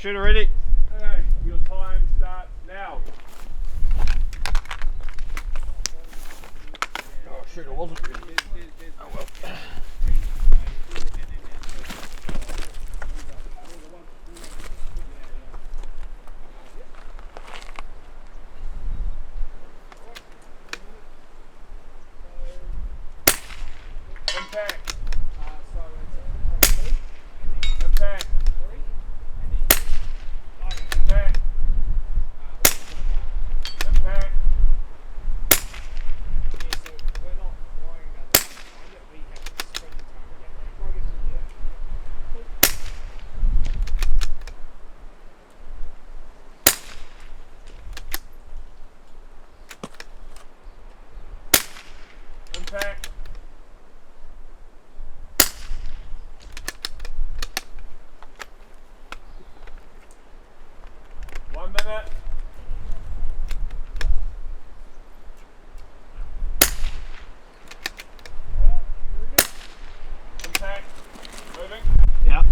Shooter ready? Okay, your time starts now. Oh, shooter wasn't ready. Oh well. Impact. Impact. Impact. Impact. Impact. 1 minute. Impact. Moving. Yeah.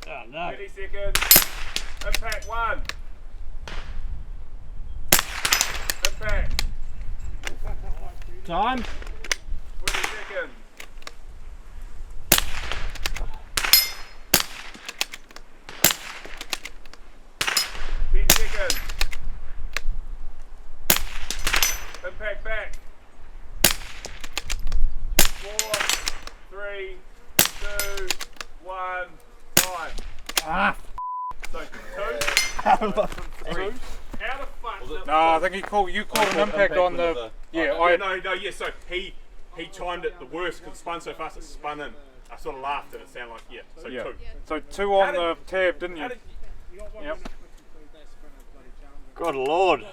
Oh no. 30 seconds. Impact 1. Impact. Time. 20 seconds. Impact back. 4, 3, 2, 1, time. Ah. So 2. How How the fuck? No, I think you caught an impact on the. Yeah, Yeah. So he timed it the worst because it spun so fast it spun in. I sort of laughed and it sounded like So yeah. 2. So 2 on the tab, didn't you? How did Yep. Good lord.